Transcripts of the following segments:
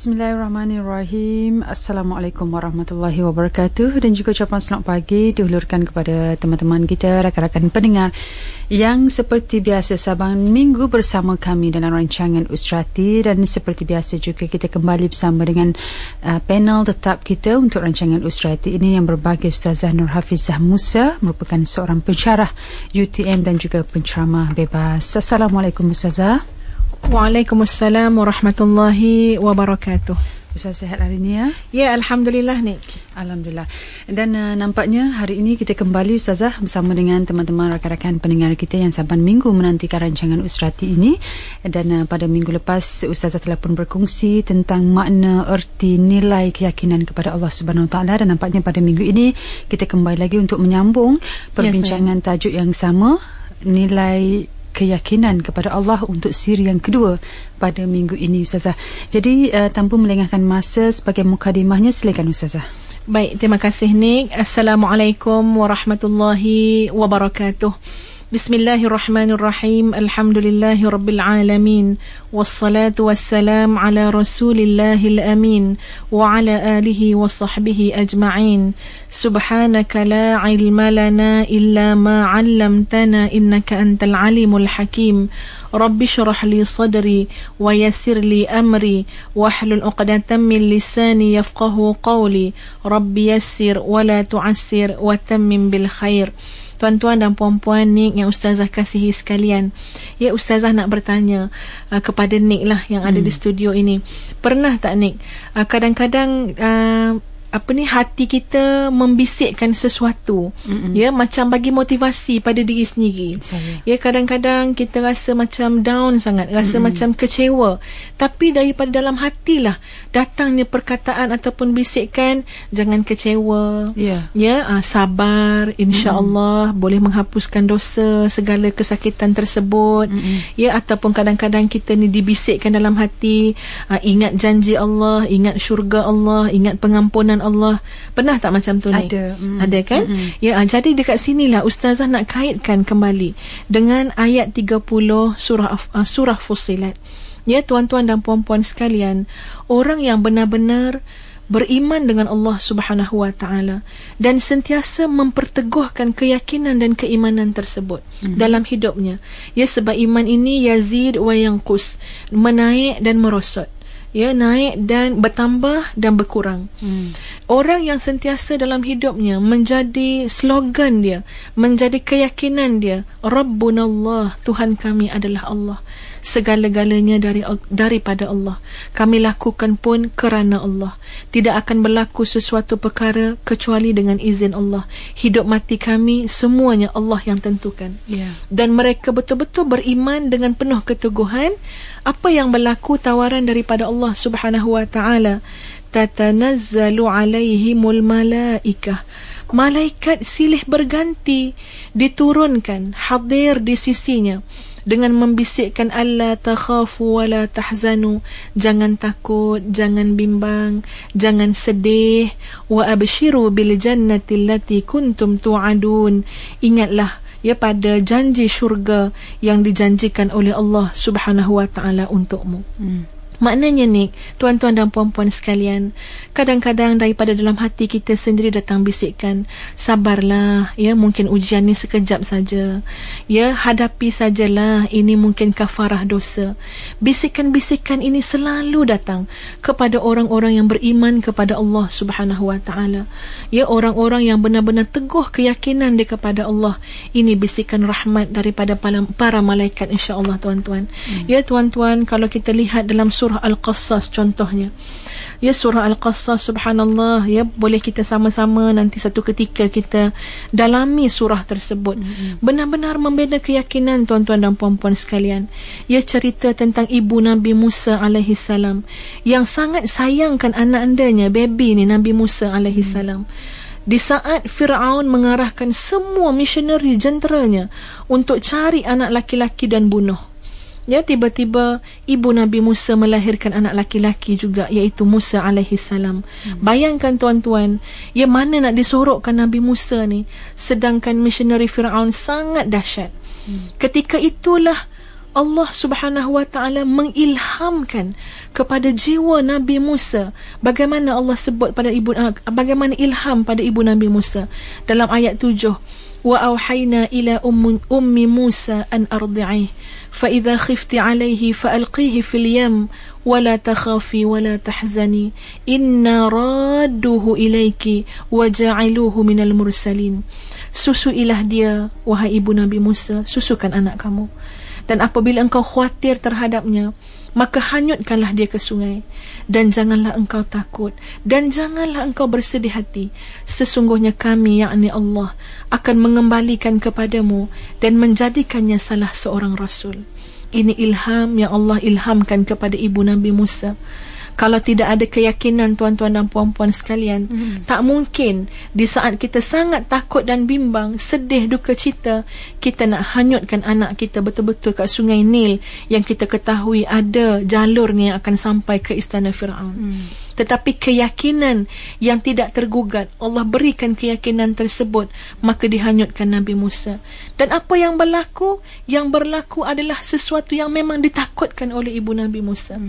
Bismillahirrahmanirrahim. Assalamualaikum warahmatullahi wabarakatuh. Dan juga ucapan selamat pagi dihulurkan kepada teman-teman kita, rakan-rakan pendengar yang seperti biasa Sabang Minggu bersama kami dalam rancangan Usrati. Dan seperti biasa juga kita kembali bersama dengan panel tetap kita untuk rancangan Usrati ini yang berbagi Ustazah Nur Hafizah Musa, merupakan seorang pensyarah UTM dan juga penceramah bebas. Assalamualaikum Ustazah. Waalaikumsalam warahmatullahi wabarakatuh. Ustaz sihat hari ini ya? Ya, Alhamdulillah Nik. Alhamdulillah. Dan nampaknya hari ini kita kembali Ustazah bersama dengan teman-teman rakan-rakan pendengar kita yang saban minggu menantikan rancangan Usrati ini. Dan pada minggu lepas Ustazah telah pun berkongsi tentang makna, erti, nilai keyakinan kepada Allah Subhanahu Wa Taala. Dan nampaknya pada minggu ini kita kembali lagi untuk menyambung perbincangan tajuk yang sama, nilai keyakinan kepada Allah untuk siri yang kedua pada minggu ini Ustazah. Jadi tanpa melengahkan masa, sebagai mukadimahnya silakan Ustazah. Baik, terima kasih Nik. Assalamualaikum warahmatullahi wabarakatuh. Bismillahirrahmanirrahim. Alhamdulillahirabbil alamin. Wassalatu wassalam ala Rasulillahil amin wa ala alihi wa sahbihi ajma'in. Subhanaka la ilma lana illa ma 'allamtana innaka antal alimul hakim. Rabbi shrah li sadri wa yassir li amri wahlul 'uqdatam min lisani yafqahu qawli. Rabbi yassir wa la tu'assir wa tammim bil khair. Tuan-tuan dan puan-puan Nik yang Ustazah kasihi sekalian, ya Ustazah nak bertanya kepada Nik lah yang ada di studio ini. Pernah tak Nik kadang-kadang hati kita membisikkan sesuatu, ya, macam bagi motivasi pada diri sendiri. Ya, kadang-kadang kita rasa macam down sangat, rasa macam kecewa, tapi daripada dalam hatilah datangnya perkataan ataupun bisikan, jangan kecewa, sabar, insya-Allah boleh menghapuskan dosa, segala kesakitan tersebut. Ya, ataupun kadang-kadang kita ni dibisikkan dalam hati, ingat janji Allah, ingat syurga Allah, ingat pengampunan Allah. Pernah tak macam tu ni? Ada kan? Ya, jadi dekat sinilah Ustazah nak kaitkan kembali dengan ayat 30 surah Fussilat. Ya, tuan-tuan dan puan-puan sekalian, orang yang benar-benar beriman dengan Allah Subhanahu Wa Taala dan sentiasa memperteguhkan keyakinan dan keimanan tersebut dalam hidupnya. Ya, sebab iman ini yazid wa yanqus, menaik dan merosot. Ya, naik dan bertambah dan berkurang. Orang yang sentiasa dalam hidupnya menjadi slogan dia, menjadi keyakinan dia, Rabbunallah, Tuhan kami adalah Allah, segala-galanya daripada Allah, kami lakukan pun kerana Allah, tidak akan berlaku sesuatu perkara kecuali dengan izin Allah, hidup mati kami semuanya Allah yang tentukan. Dan mereka betul-betul beriman dengan penuh keteguhan. Apa yang berlaku? Tawaran daripada Allah Subhanahu Wa Taala, tatanazzalu alaihimul malaikah, malaikat silih berganti diturunkan hadir di sisinya dengan membisikkan alla takhafu wa la tahzanu, jangan takut, jangan bimbang, jangan sedih, wa abshiru bil jannati allati kuntum tu'adun, ingatlah ya pada janji syurga yang dijanjikan oleh Allah Subhanahu Wa Taala untukmu. Maknanya Nik, tuan-tuan dan puan-puan sekalian, kadang-kadang daripada dalam hati kita sendiri datang bisikan, sabarlah, ya, mungkin ujian ni sekejap saja, ya, hadapi sajalah, ini mungkin kafarah dosa. Bisikan-bisikan ini selalu datang kepada orang-orang yang beriman kepada Allah Subhanahu Wa Taala. Ya, orang-orang yang benar-benar teguh keyakinan dia kepada Allah. Ini bisikan rahmat daripada para malaikat, insya-Allah tuan-tuan. Ya tuan-tuan, kalau kita lihat dalam surah Al-Qassas contohnya, ya, surah Al-Qassas, subhanallah, ya, boleh kita sama-sama nanti satu ketika kita dalami surah tersebut. Benar-benar membina keyakinan tuan-tuan dan puan-puan sekalian. Ya, cerita tentang ibu Nabi Musa alaihi salam yang sangat sayangkan anak andanya, baby ni, Nabi Musa alaihi salam. Di saat Fir'aun mengarahkan semua misionari jenteranya untuk cari anak laki-laki dan bunuh, ya, tiba-tiba ibu Nabi Musa melahirkan anak laki-laki juga, iaitu Musa alaihi salam. Bayangkan tuan-tuan, ya, mana nak disorokkan Nabi Musa ni, sedangkan misionari Fir'aun sangat dahsyat. Ketika itulah Allah Subhanahu wa ta'ala mengilhamkan kepada jiwa Nabi Musa. Bagaimana Allah sebut pada bagaimana ilham pada ibu Nabi Musa dalam ayat 7, wa auhayna ila ummi Musa an ardi'ih fa idza khifti alayhi fa alqihi fil yam wa la takhafi wa la tahzani inna radduhu ilayki wa ja'iluhu minal mursalin. Susuilah dia wahai ibu Nabi Musa, susukan anak kamu, dan apabila engkau khawatir terhadapnya, maka hanyutkanlah dia ke sungai, dan janganlah engkau takut, dan janganlah engkau bersedih hati. Sesungguhnya kami, yakni Allah, akan mengembalikan kepadamu dan menjadikannya salah seorang rasul. Ini ilham yang Allah ilhamkan kepada ibu Nabi Musa. Kalau tidak ada keyakinan, tuan-tuan dan puan-puan sekalian, tak mungkin di saat kita sangat takut dan bimbang, sedih, duka cita, kita nak hanyutkan anak kita betul-betul kat sungai Nil yang kita ketahui ada jalurnya yang akan sampai ke istana Fir'aun. Tetapi keyakinan yang tidak tergugat, Allah berikan keyakinan tersebut, maka dihanyutkan Nabi Musa. Dan apa yang berlaku? Yang berlaku adalah sesuatu yang memang ditakutkan oleh ibu Nabi Musa.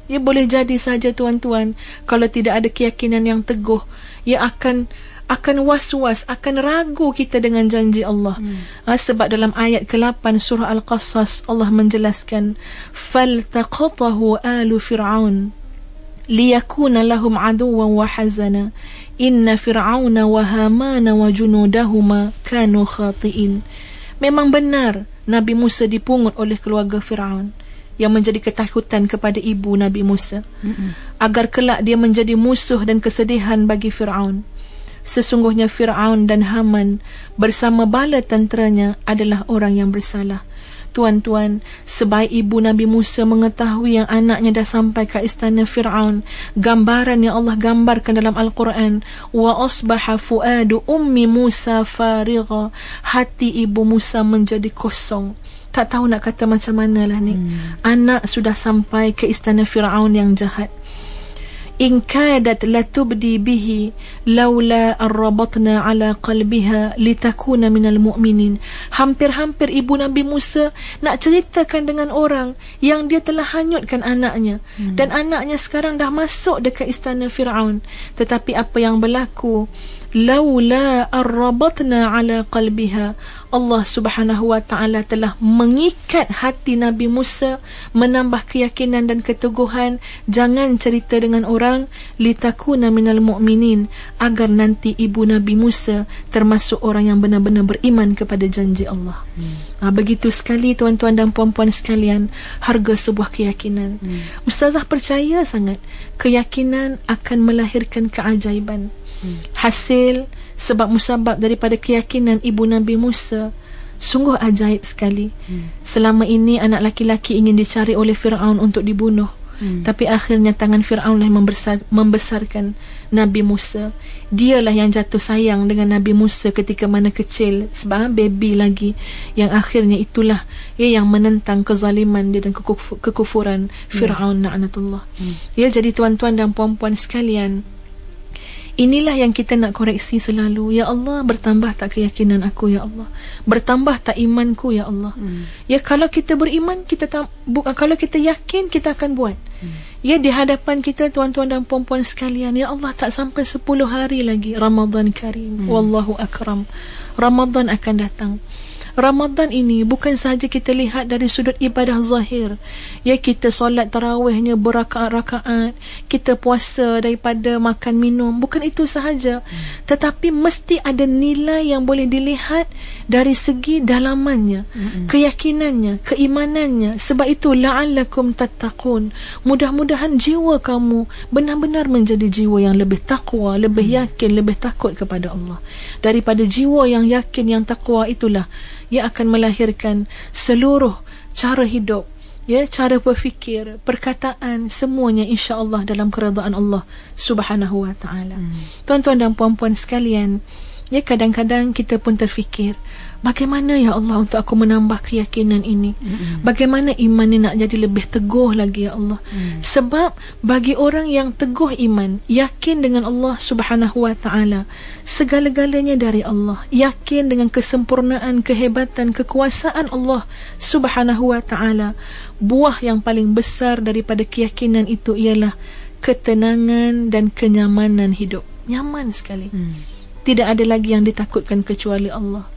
Ia boleh jadi saja, tuan-tuan, kalau tidak ada keyakinan yang teguh, ia akan was-was, akan ragu kita dengan janji Allah. Sebab dalam ayat ke-8 surah Al-Qasas, Allah menjelaskan, faltaqatahu alu fir'aun liyakuna lahum aduwan wa hazana inna fir'auna wa hamana wa junudahuma kanu khati'in. Memang benar Nabi Musa dipungut oleh keluarga Fir'aun, yang menjadi ketakutan kepada ibu Nabi Musa, agar kelak dia menjadi musuh dan kesedihan bagi Fir'aun. Sesungguhnya Fir'aun dan Haman bersama bala tenteranya adalah orang yang bersalah. Tuan-tuan, sebaik ibu Nabi Musa mengetahui yang anaknya dah sampai ke istana Fir'aun, gambaran yang Allah gambarkan dalam Al-Quran, wa asbaha fuadu ummi Musa farigha, hati ibu Musa menjadi kosong, tak tahu nak kata macam mana lah ni. Anak sudah sampai ke istana Fir'aun yang jahat. In kadat latubdi bihi laula arrabatna ala qalbiha litakuna minal mu'minin. Hampir-hampir ibu Nabi Musa nak ceritakan dengan orang yang dia telah hanyutkan anaknya, dan anaknya sekarang dah masuk dekat istana Fir'aun. Tetapi apa yang berlaku? Laula arrabatna ala qalbiha, Allah Subhanahu wa ta'ala telah mengikat hati Nabi Musa, menambah keyakinan dan keteguhan, jangan cerita dengan orang, litakuna minal mu'minin, agar nanti ibu Nabi Musa termasuk orang yang benar-benar beriman kepada janji Allah. Begitu sekali, tuan-tuan dan puan-puan sekalian, harga sebuah keyakinan. Ustazah percaya sangat keyakinan akan melahirkan keajaiban. Hasil sebab musabab daripada keyakinan ibu Nabi Musa sungguh ajaib sekali. Selama ini anak laki-laki ingin dicari oleh Fir'aun untuk dibunuh, tapi akhirnya tangan Fir'aun lah membesarkan Nabi Musa. Dialah yang jatuh sayang dengan Nabi Musa ketika mana kecil, sebab baby lagi, yang akhirnya itulah yang menentang kezaliman dia dan kekufuran Fir'aun la'natullah. Jadi tuan-tuan dan puan-puan sekalian, inilah yang kita nak koreksi selalu. Ya Allah, bertambah tak keyakinan aku, ya Allah, bertambah tak imanku, ya Allah. Ya, kalau kita beriman, kalau kita yakin, kita akan buat. Ya, di hadapan kita, tuan-tuan dan puan-puan sekalian, ya Allah, tak sampai 10 hari lagi Ramadan Karim. Wallahu akram, Ramadan akan datang. Ramadan ini bukan sahaja kita lihat dari sudut ibadah zahir, ya, kita solat tarawihnya berakaat-rakaat, kita puasa daripada makan minum, bukan itu sahaja, tetapi mesti ada nilai yang boleh dilihat dari segi dalamannya, keyakinannya, keimanannya. Sebab itu la'allakum tattaqun, mudah-mudahan jiwa kamu benar-benar menjadi jiwa yang lebih takwa, lebih yakin, lebih takut kepada Allah. Daripada jiwa yang yakin, yang takwa, itulah ia akan melahirkan seluruh cara hidup, ya, cara berfikir, perkataan, semuanya insya-Allah dalam keredaan Allah Subhanahu wa ta'ala. Tuan-tuan dan puan-puan sekalian, Ya, kadang-kadang kita pun terfikir, bagaimana ya Allah untuk aku menambah keyakinan ini? Bagaimana iman ini nak jadi lebih teguh lagi ya Allah? Sebab bagi orang yang teguh iman, yakin dengan Allah Subhanahu wa taala, segala-galanya dari Allah, yakin dengan kesempurnaan, kehebatan, kekuasaan Allah Subhanahu wa taala, buah yang paling besar daripada keyakinan itu ialah ketenangan dan kenyamanan hidup. Nyaman sekali. Tidak ada lagi yang ditakutkan kecuali Allah.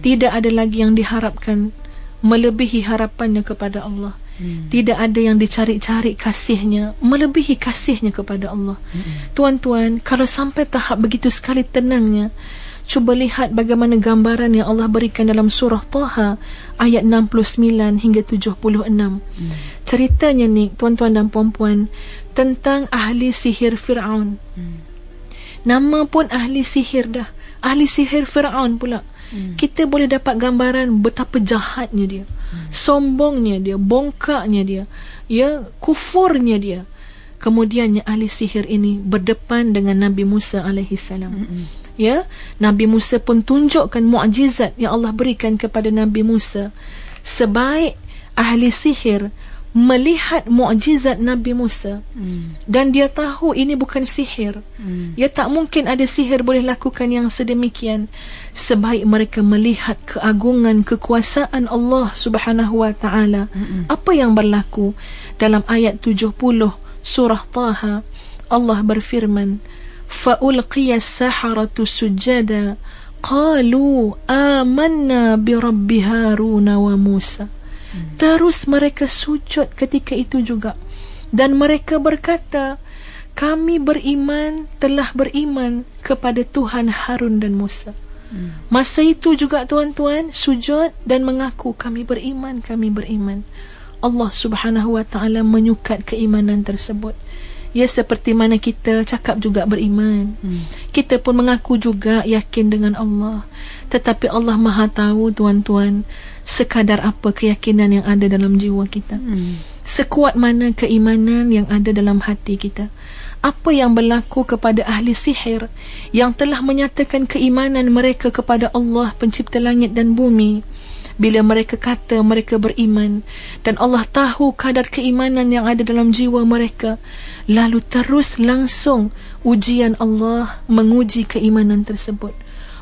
Tidak ada lagi yang diharapkan melebihi harapannya kepada Allah. Tidak ada yang dicari-cari kasihnya melebihi kasihnya kepada Allah. Tuan-tuan, kalau sampai tahap begitu sekali tenangnya, cuba lihat bagaimana gambaran yang Allah berikan dalam surah Taha ayat 69 hingga 76. Ceritanya ni, tuan-tuan dan puan-puan, tentang ahli sihir Fir'aun. Nama pun ahli sihir dah. Ahli sihir Fir'aun pula. Kita boleh dapat gambaran betapa jahatnya dia, sombongnya dia, bongkaknya dia, ya, kufurnya dia. Kemudiannya ahli sihir ini berdepan dengan Nabi Musa alaihissalam. Ya, Nabi Musa pun tunjukkan mukjizat yang Allah berikan kepada Nabi Musa. Sebaik ahli sihir melihat mukjizat Nabi Musa, dan dia tahu ini bukan sihir, ya, tak mungkin ada sihir boleh lakukan yang sedemikian. Sebaik mereka melihat keagungan kekuasaan Allah Subhanahu wa taala, apa yang berlaku dalam ayat 70 surah Taha? Allah berfirman, فَأُلْقِيَ السَّحَرَةُ سُجَّدًا قَالُوا آمَنَّا بِرَبِّ هَارُونَ وَمُوسَى. Terus mereka sujud ketika itu juga, dan mereka berkata, kami beriman, telah beriman kepada Tuhan Harun dan Musa. Masa itu juga tuan-tuan sujud dan mengaku kami beriman, kami beriman. Allah Subhanahu wa taala menyukat keimanan tersebut. Ya, seperti mana kita cakap juga beriman, kita pun mengaku juga yakin dengan Allah. Tetapi Allah Maha tahu tuan-tuan, sekadar apa keyakinan yang ada dalam jiwa kita, sekuat mana keimanan yang ada dalam hati kita. Apa yang berlaku kepada ahli sihir yang telah menyatakan keimanan mereka kepada Allah pencipta langit dan bumi, bila mereka kata mereka beriman dan Allah tahu kadar keimanan yang ada dalam jiwa mereka, lalu terus langsung ujian Allah menguji keimanan tersebut.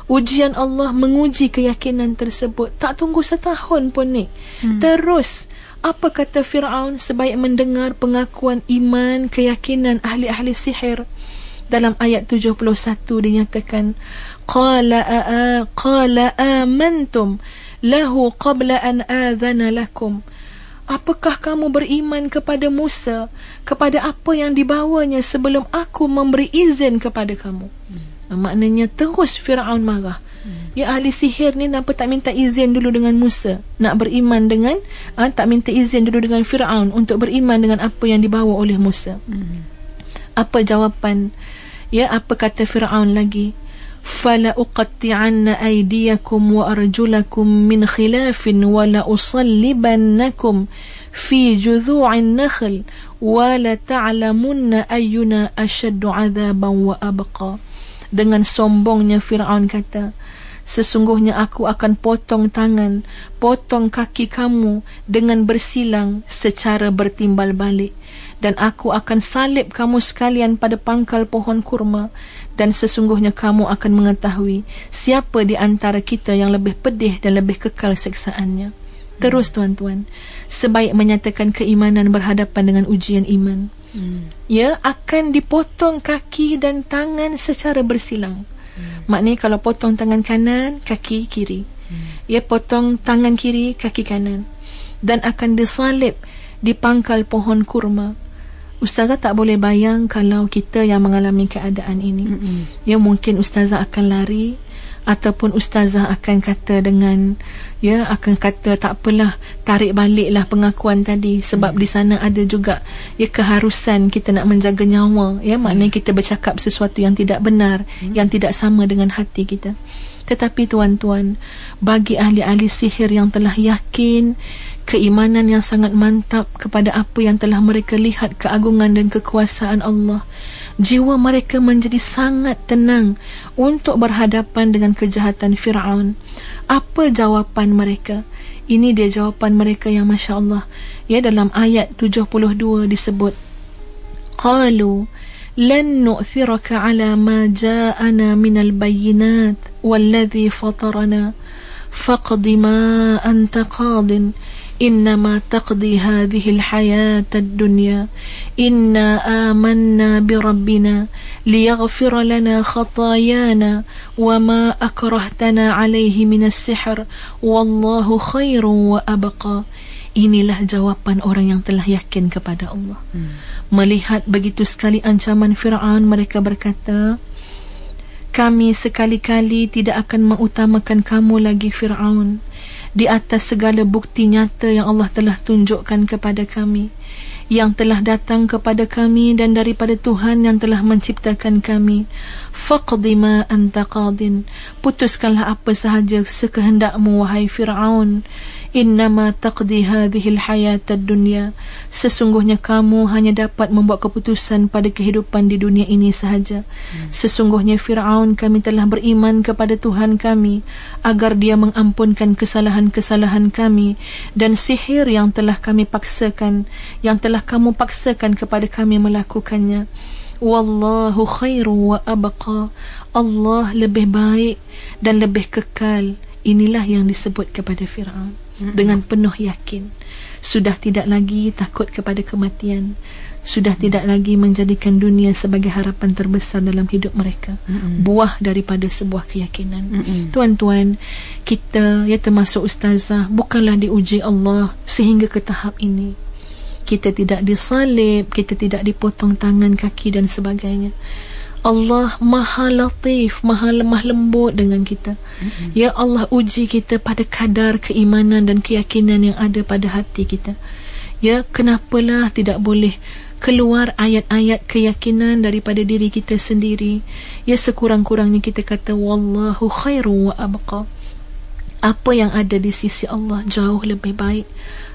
Ujian Allah menguji keyakinan tersebut. Tak tunggu setahun pun ni. Terus, apa kata Fir'aun sebaik mendengar pengakuan iman, keyakinan ahli-ahli sihir? Dalam ayat 71 dinyatakan, Qala amantum lahu qabla an adhana lakum. Apakah kamu beriman kepada Musa, kepada apa yang dibawanya sebelum aku memberi izin kepada kamu? Maknanya terus Fir'aun marah. Ya, ahli sihir ni nampak tak minta izin dulu dengan Musa nak beriman dengan, tak minta izin dulu dengan Fir'aun untuk beriman dengan apa yang dibawa oleh Musa. Apa jawapan? Ya, apa kata Fir'aun lagi? Fala uqatti'anna aydiyakum wa arjulakum min khilafin wa la usallibannakum fi judhu'in nakhl wa la ta'lamunna ayyuna ashaddu 'adhaban wa abqa. Dengan sombongnya Fir'aun kata, sesungguhnya aku akan potong tangan, potong kaki kamu dengan bersilang secara bertimbal balik, dan aku akan salib kamu sekalian pada pangkal pohon kurma, dan sesungguhnya kamu akan mengetahui siapa di antara kita yang lebih pedih dan lebih kekal seksaannya. Terus tuan-tuan, sebaik menyatakan keimanan berhadapan dengan ujian iman, ya, akan dipotong kaki dan tangan secara bersilang. Maknanya kalau potong tangan kanan, kaki kiri, ya, potong tangan kiri, kaki kanan, dan akan disalib di pangkal pohon kurma. Ustazah tak boleh bayang kalau kita yang mengalami keadaan ini. Ya, mungkin ustazah akan lari, ataupun ustazah akan kata dengan, ya, akan kata tak apalah, tarik baliklah pengakuan tadi, sebab di sana ada juga, ya, keharusan kita nak menjaga nyawa. Ya, maknanya kita bercakap sesuatu yang tidak benar, yang tidak sama dengan hati kita. Tetapi tuan-tuan, bagi ahli-ahli sihir yang telah yakin, keimanan yang sangat mantap kepada apa yang telah mereka lihat keagungan dan kekuasaan Allah, jiwa mereka menjadi sangat tenang untuk berhadapan dengan kejahatan Fir'aun. Apa jawapan mereka? Ini dia jawapan mereka yang Masya Allah. Ya, dalam ayat 72 disebut, Qalu lan nu'thiraka ala ma ja'ana minal bayyinat walladhi fatarana faqdi ma anta qadin innama taqdi hadhihi alhayata ad-dunya inna amanna birabbina liyaghfira lana khatayana wama akrahtana alayhi minas sihr wallahu khairun wa abqa. Inilah jawapan orang yang telah yakin kepada Allah. Melihat begitu sekali ancaman Fir'aun, mereka berkata, kami sekali-kali tidak akan mengutamakan kamu lagi Fir'aun di atas segala bukti nyata yang Allah telah tunjukkan kepada kami, yang telah datang kepada kami dan daripada Tuhan yang telah menciptakan kami. Faqdi ma anta qadin, putuskanlah apa sahaja sekehendakmu wahai Fir'aun. Innama taqdi hadhihi alhayata ad-dunya, sesungguhnya kamu hanya dapat membuat keputusan pada kehidupan di dunia ini sahaja. Sesungguhnya Fir'aun, kami telah beriman kepada Tuhan kami agar dia mengampunkan kesalahan-kesalahan kami, dan sihir yang telah kami paksakan, yang telah kamu paksakan kepada kami melakukannya. Wallahu khairu wa abqa, Allah lebih baik dan lebih kekal. Inilah yang disebut kepada Fir'aun dengan penuh yakin. Sudah tidak lagi takut kepada kematian, sudah tidak lagi menjadikan dunia sebagai harapan terbesar dalam hidup mereka. Buah daripada sebuah keyakinan. Tuan-tuan, kita ya termasuk ustazah bukanlah diuji Allah sehingga ke tahap ini. Kita tidak disalib, kita tidak dipotong tangan, kaki dan sebagainya. Allah maha latif, maha lemah lembut dengan kita. Ya Allah uji kita pada kadar keimanan dan keyakinan yang ada pada hati kita. Ya, kenapalah tidak boleh keluar ayat-ayat keyakinan daripada diri kita sendiri. Ya, sekurang-kurangnya kita kata wallahu khairu wa abqa. Apa yang ada di sisi Allah jauh lebih baik.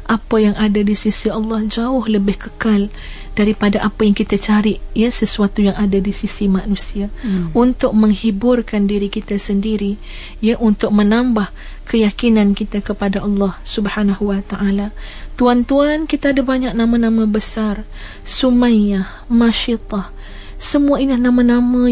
Apa yang ada di sisi Allah jauh lebih kekal daripada apa yang kita cari, ya, sesuatu yang ada di sisi manusia. Untuk menghiburkan diri kita sendiri, ya, untuk menambah keyakinan kita kepada Allah Subhanahu wa ta'ala. Tuan-tuan, kita ada banyak nama-nama besar. Sumayyah, Masyitah, semua ini nama-nama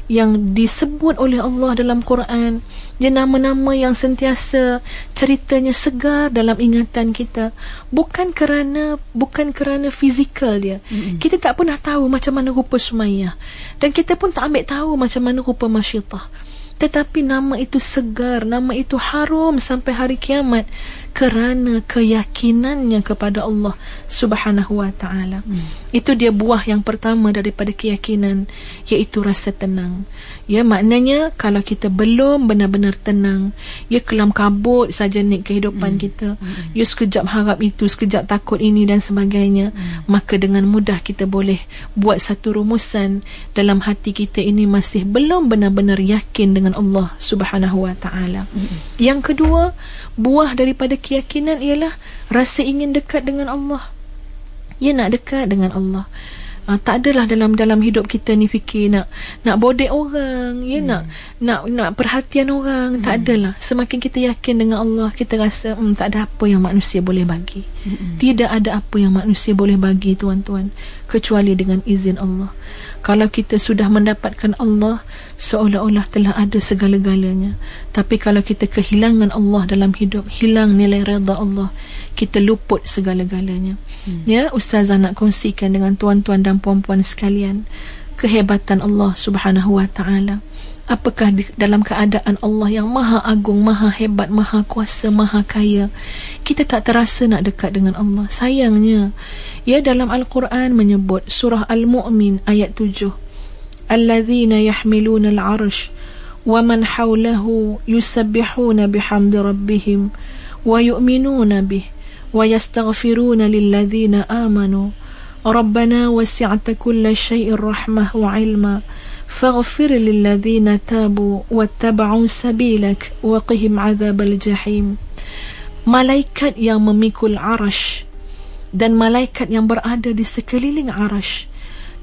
yang disebut oleh Allah dalam Quran. Dia nama-nama yang sentiasa ceritanya segar dalam ingatan kita. Bukan kerana fizikal dia. Kita tak pernah tahu macam mana rupa Sumayyah, dan kita pun tak ambil tahu macam mana rupa Masyitah. Tetapi nama itu segar, nama itu harum sampai hari kiamat kerana keyakinannya kepada Allah Subhanahu wa ta'ala. Itu dia buah yang pertama daripada keyakinan, iaitu rasa tenang. Ya, maknanya kalau kita belum benar-benar tenang, ya, kelam kabut saja ni kehidupan kita, ya, sekejap harap itu, sekejap takut ini dan sebagainya, maka dengan mudah kita boleh buat satu rumusan dalam hati kita ini masih belum benar-benar yakin dengan Allah Subhanahu wa ta'ala. Yang kedua, buah daripada keyakinan ialah rasa ingin dekat dengan Allah. Ya, nak dekat dengan Allah. Tak adalah dalam hidup kita ni fikir nak bodek orang, ya, nak perhatian orang. Tak adalah. Semakin kita yakin dengan Allah, kita rasa tak ada apa yang manusia boleh bagi. Tidak ada apa yang manusia boleh bagi, tuan-tuan, kecuali dengan izin Allah. Kalau kita sudah mendapatkan Allah, seolah-olah telah ada segala-galanya. Tapi kalau kita kehilangan Allah dalam hidup, hilang nilai redha Allah, kita luput segala-galanya. Ya, ustazah nak kongsikan dengan tuan-tuan dan puan-puan sekalian kehebatan Allah Subhanahu wa ta'ala. Apakah dalam keadaan Allah yang maha agung, maha hebat, maha kuasa, maha kaya, kita tak terasa nak dekat dengan Allah. Sayangnya, ya, dalam Al-Quran menyebut surah Al-Mu'min ayat 7, Alladzina yahmiluna al-arsh wa man hawlahu yusabbihuna bihamdi rabbihim wa yu'minuna bih wa yastaghfiruna lilladzina amanu Rabbana wasi'ta kulla syai'ir rahmah wa ilma faghfir lilladzina tabu wattaba'u sabilak wa qihim 'adzabal jahim. Malaikat yang memikul arash dan malaikat yang berada di sekeliling arash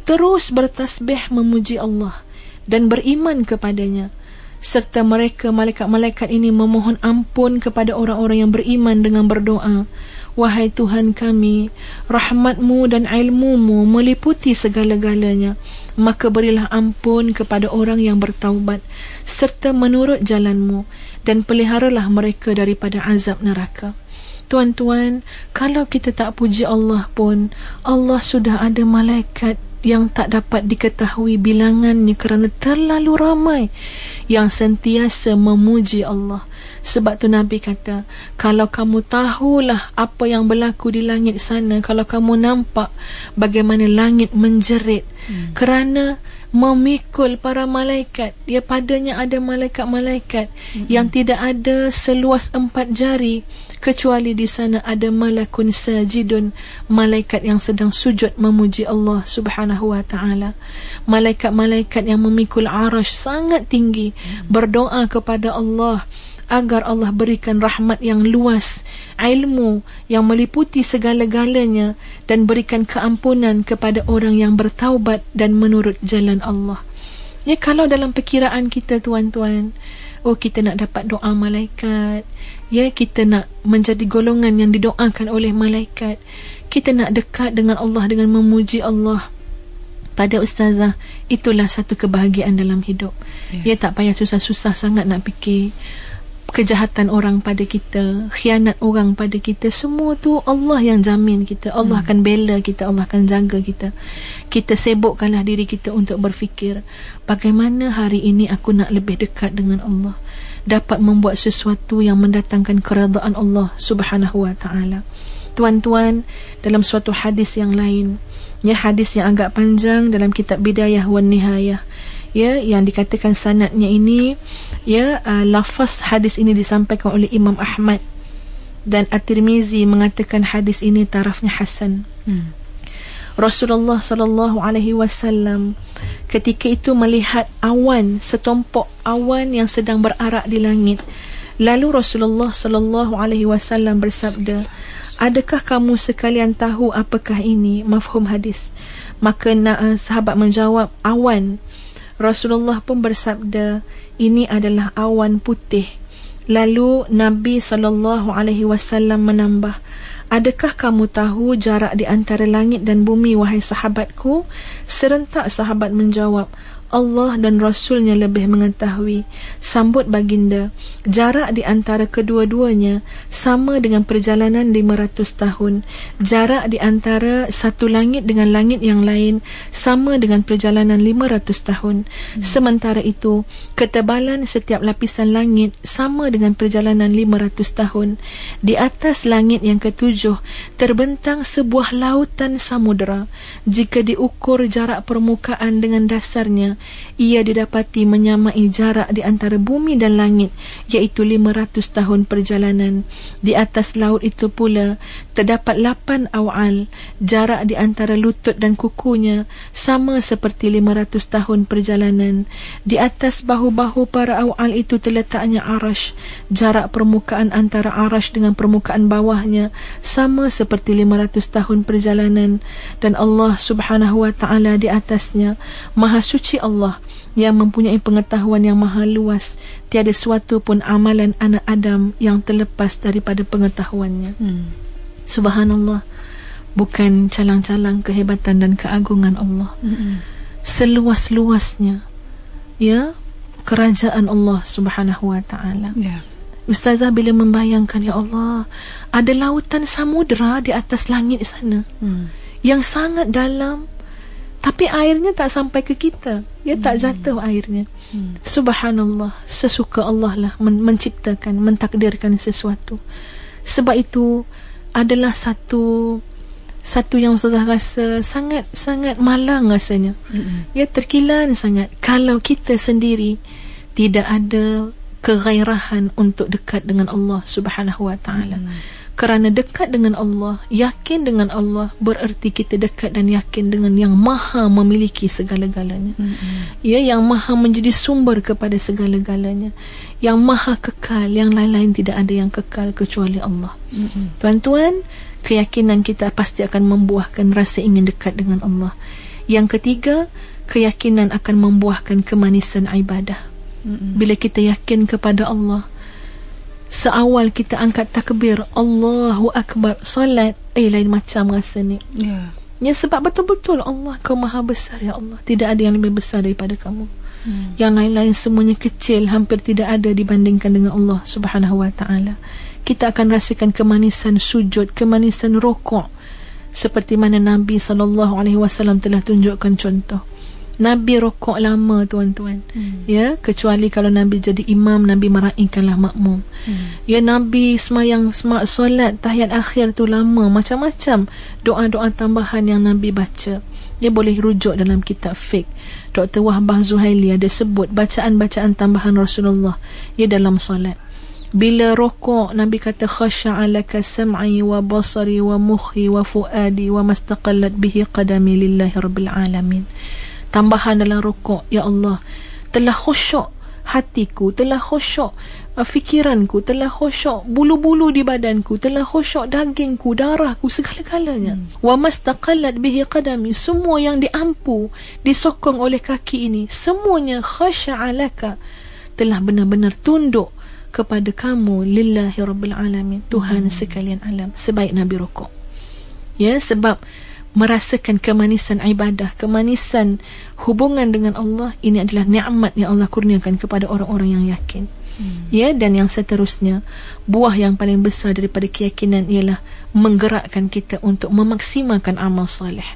terus bertasbih memuji Allah dan beriman kepadanya, serta mereka malaikat-malaikat ini memohon ampun kepada orang-orang yang beriman dengan berdoa, wahai Tuhan kami, rahmat-Mu dan ilmu-Mu meliputi segala-galanya, maka berilah ampun kepada orang yang bertaubat serta menurut jalan-Mu, dan peliharalah mereka daripada azab neraka. Tuan-tuan, kalau kita tak puji Allah pun, Allah sudah ada malaikat yang tak dapat diketahui bilangannya kerana terlalu ramai yang sentiasa memuji Allah. Sebab tu Nabi kata, kalau kamu tahulah apa yang berlaku di langit sana, kalau kamu nampak bagaimana langit menjerit kerana memikul para malaikat, ya padanya ada malaikat-malaikat yang tidak ada seluas 4 jari, kecuali di sana ada malakun sajidun, malaikat yang sedang sujud memuji Allah Subhanahu wa ta'ala. Malaikat-malaikat yang memikul arash sangat tinggi, berdoa kepada Allah agar Allah berikan rahmat yang luas, ilmu yang meliputi segala-galanya, dan berikan keampunan kepada orang yang bertaubat dan menurut jalan Allah. Ya, kalau dalam perkiraan kita tuan-tuan, kita nak dapat doa malaikat, ya, kita nak menjadi golongan yang didoakan oleh malaikat, kita nak dekat dengan Allah dengan memuji Allah, pada ustazah, itulah satu kebahagiaan dalam hidup. Ya, tak payah susah-susah sangat nak fikir kejahatan orang pada kita, khianat orang pada kita. Semua tu Allah yang jamin kita. Allah akan bela kita, Allah akan jaga kita. Kita sibukkanlah diri kita untuk berfikir, bagaimana hari ini aku nak lebih dekat dengan Allah, dapat membuat sesuatu yang mendatangkan keredaan Allah Subhanahu wa ta'ala. Tuan-tuan, dalam suatu hadis yang lain, ya, hadis yang agak panjang dalam kitab Bidayah wan Nihayah, ya, yang dikatakan sanadnya ini, ya, lafaz hadis ini disampaikan oleh Imam Ahmad, dan At-Tirmizi mengatakan hadis ini tarafnya hasan. Rasulullah sallallahu alaihi wasallam ketika itu melihat awan, setumpuk awan yang sedang berarak di langit. Lalu Rasulullah sallallahu alaihi wasallam bersabda, adakah kamu sekalian tahu apakah ini? Mafhum hadis. Maka sahabat menjawab, awan. Rasulullah pun bersabda, ini adalah awan putih. Lalu Nabi SAW menambah, adakah kamu tahu jarak di antara langit dan bumi, wahai sahabatku? Serentak sahabat menjawab, Allah dan Rasulnya lebih mengetahui. Sambut baginda, jarak di antara kedua-duanya sama dengan perjalanan 500 tahun. Jarak di antara satu langit dengan langit yang lain sama dengan perjalanan 500 tahun. Sementara itu, ketebalan setiap lapisan langit sama dengan perjalanan 500 tahun. Di atas langit yang ketujuh terbentang sebuah lautan samudera. Jika diukur jarak permukaan dengan dasarnya, ia didapati menyamai jarak di antara bumi dan langit, iaitu 500 tahun perjalanan. Di atas laut itu pula terdapat 8 awal. Jarak di antara lutut dan kukunya sama seperti 500 tahun perjalanan. Di atas bahu-bahu para awal itu terletaknya arash. Jarak permukaan antara arash dengan permukaan bawahnya sama seperti 500 tahun perjalanan. Dan Allah Subhanahu wa ta'ala di atasnya. Maha suci Allah yang mempunyai pengetahuan yang maha luas. Tiada suatu pun amalan anak Adam yang terlepas daripada pengetahuannya. Subhanallah. Bukan calang-calang kehebatan dan keagungan Allah. Seluas-luasnya, ya, kerajaan Allah Subhanahu wa ta'ala. Ustazah bila membayangkan, ya Allah, ada lautan samudera di atas langit sana, yang sangat dalam, tapi airnya tak sampai ke kita, ya, tak jatuh airnya. Subhanallah, sesuka Allah lah menciptakan, mentakdirkan sesuatu. Sebab itu adalah satu yang Ustazah rasa sangat malang rasanya. Ya, terkilan sangat kalau kita sendiri tidak ada kegairahan untuk dekat dengan Allah Subhanahu wa ta'ala. Kerana dekat dengan Allah, yakin dengan Allah, bererti kita dekat dan yakin dengan yang maha memiliki segala-galanya. Ya, yang maha menjadi sumber kepada segala-galanya, yang maha kekal, yang lain-lain tidak ada yang kekal kecuali Allah. Tuan-tuan, keyakinan kita pasti akan membuahkan rasa ingin dekat dengan Allah. Yang ketiga, keyakinan akan membuahkan kemanisan ibadah. Bila kita yakin kepada Allah, seawal kita angkat takbir Allahu Akbar, solat, lain macam rasa ni. Ya, sebab betul-betul Allah, kau maha besar ya Allah, tidak ada yang lebih besar daripada kamu. Yang lain-lain semuanya kecil, hampir tidak ada dibandingkan dengan Allah Subhanahu wa ta'ala. Kita akan rasakan kemanisan sujud, kemanisan rukuk, seperti mana Nabi SAW telah tunjukkan contoh. Nabi rokok lama, tuan-tuan. Ya, kecuali kalau Nabi jadi imam, Nabi meraihkanlah makmum. Ya, Nabi semayang solat tahiyat akhir tu lama, macam-macam doa-doa tambahan yang Nabi baca. Dia boleh rujuk dalam kitab fiqh. Dr. Wahbah Zuhaili ada sebut bacaan-bacaan tambahan Rasulullah ya dalam solat. Bila rokok, Nabi kata khasha'alaka sam'i wa basari wa mukhi wa fuadi wa mastaqallat bihi qadami lillahi rabbil alamin. Tambahan dalam rukuk, ya Allah, telah khusyuk hatiku, telah khusyuk fikiranku, telah khusyuk bulu-bulu di badanku, telah khusyuk dagingku, darahku, segala-galanya. Wa mastaqallat bihi qadami, semua yang diampu, disokong oleh kaki ini, semuanya khasya'alaka, telah benar-benar tunduk kepada kamu, lillahi rabbil alamin, Tuhan sekalian alam. Sebaik Nabi rukuk. Ya, sebab merasakan kemanisan ibadah, kemanisan hubungan dengan Allah, ini adalah nikmat yang Allah kurniakan kepada orang-orang yang yakin. Ya, dan yang seterusnya, buah yang paling besar daripada keyakinan ialah menggerakkan kita untuk memaksimalkan amal soleh.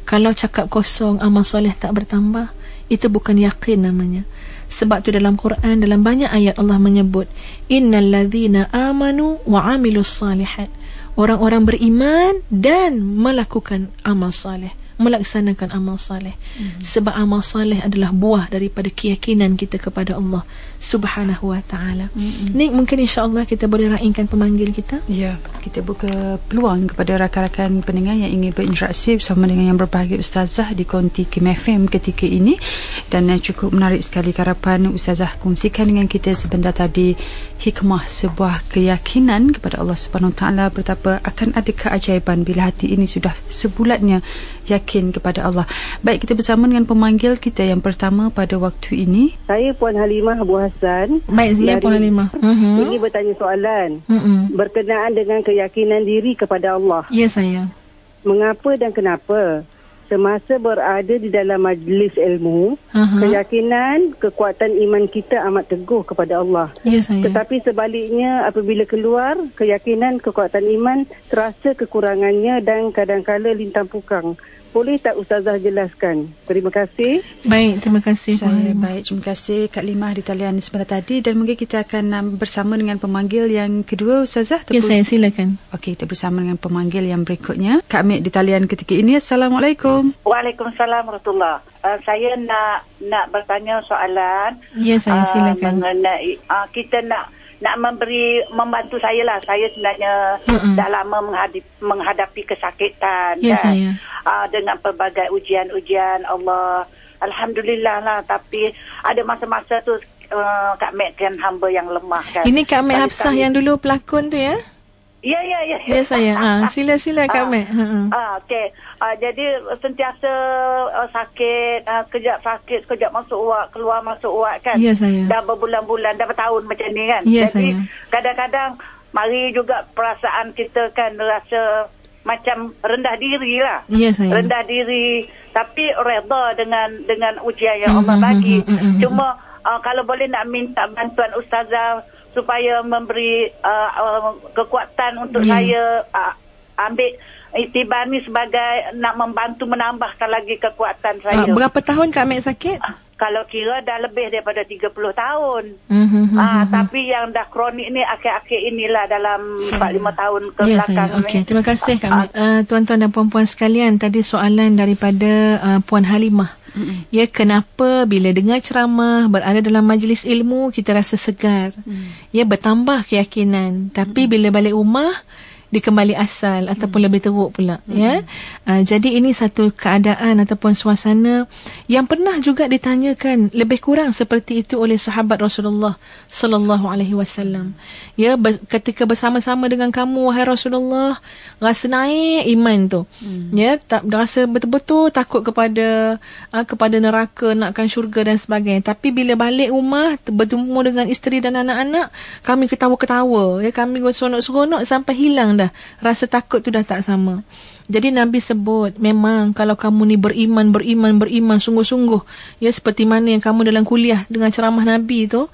Kalau cakap kosong, amal soleh tak bertambah, itu bukan yakin namanya. Sebab tu dalam Quran, dalam banyak ayat Allah menyebut innal ladzina amanu wa amilus salihat, orang-orang beriman dan melakukan amal saleh, melaksanakan amal saleh. Sebab amal saleh adalah buah daripada keyakinan kita kepada Allah Subhanahu wa ta'ala. Ni mungkin insya-Allah kita boleh raihkan pemanggil kita. Ya, kita buka peluang kepada rakan-rakan pendengar yang ingin berinteraksi bersama dengan yang berbahagia Ustazah di Konti Kim FM ketika ini. Dan cukup menarik sekali harapan Ustazah kongsikan dengan kita sebentar tadi, hikmah sebuah keyakinan kepada Allah Subhanahu wa ta'ala, betapa akan ada keajaiban bila hati ini sudah sebulatnya yakin kepada Allah. Baik, kita bersama dengan pemanggil kita yang pertama pada waktu ini. Saya Puan Halimah Abu Hassan. Baik, saya Puan Halimah. Ini bertanya soalan berkenaan dengan keyakinan diri kepada Allah. Ya, saya. Mengapa dan kenapa semasa berada di dalam majlis ilmu, keyakinan, kekuatan iman kita amat teguh kepada Allah. Ya, saya. Tetapi sebaliknya, apabila keluar, keyakinan, kekuatan iman terasa kekurangannya dan kadang-kala lintang pukang. Boleh tak Ustazah jelaskan? Terima kasih. Baik, terima kasih. Baik, terima kasih Kak Limah di talian sebentar tadi. Dan mungkin kita akan bersama dengan pemanggil yang kedua, Ustazah. Ya, saya, silakan. Okey, kita bersama dengan pemanggil yang berikutnya. Kak Mek di talian ketika ini. Assalamualaikum. Waalaikumsalam warahmatullahi. Saya nak bertanya soalan. Ya, saya, silakan. Mengenai kita nak membantu saya lah. Saya sebenarnya dah lama menghadapi kesakitan. Ya, dan, saya. Dengan pelbagai ujian-ujian Allah, alhamdulillah lah. Tapi ada masa-masa tu Kak Mek kan hamba yang lemah kan. Ini Kak Mek Hafsah yang dulu pelakon tu ya? Ya. Ya, saya. Sila Kak Mek. Okey. Jadi sentiasa sakit, kejap sakit, kejap masuk ward, keluar masuk ward kan. Ya, saya. Dah berbulan-bulan, dah bertahun macam ni kan. Ya, jadi saya. kadang-kadang mari juga perasaan kita kan rasa macam rendah diri lah. Ya, saya. Rendah diri, tapi reda dengan ujian yang Allah bagi. Cuma kalau boleh nak minta bantuan Ustazah supaya memberi kekuatan untuk saya ambil iktibar ni sebagai nak membantu menambahkan lagi kekuatan saya. Berapa tahun Kak Mek sakit? Kalau kira dah lebih daripada 30 tahun. Tapi yang dah kronik ni akhir-akhir inilah dalam 4-5 tahun ke belakang. Okey, terima kasih Kak Mek. Tuan-tuan dan puan-puan sekalian, tadi soalan daripada Puan Halimah. Ya, kenapa bila dengar ceramah, berada dalam majlis ilmu, kita rasa segar. Ya, bertambah keyakinan. Tapi bila balik rumah, di kembali asal ataupun lebih teruk pula, ya. Jadi ini satu keadaan ataupun suasana yang pernah juga ditanyakan lebih kurang seperti itu oleh sahabat Rasulullah sallallahu alaihi wasallam. Ya, ketika bersama-sama dengan kamu wahai Rasulullah, rasa naik iman tu. Ya, tak rasa betul-betul takut kepada neraka, nakkan syurga dan sebagainya. Tapi bila balik rumah bertemu dengan isteri dan anak-anak, kami ketawa-ketawa, ya, kami seronok-seronok sampai hilang dah. Rasa takut tu dah tak sama. Jadi Nabi sebut, memang kalau kamu ni beriman sungguh-sungguh, ya, seperti mana yang kamu dalam kuliah dengan ceramah Nabi tu,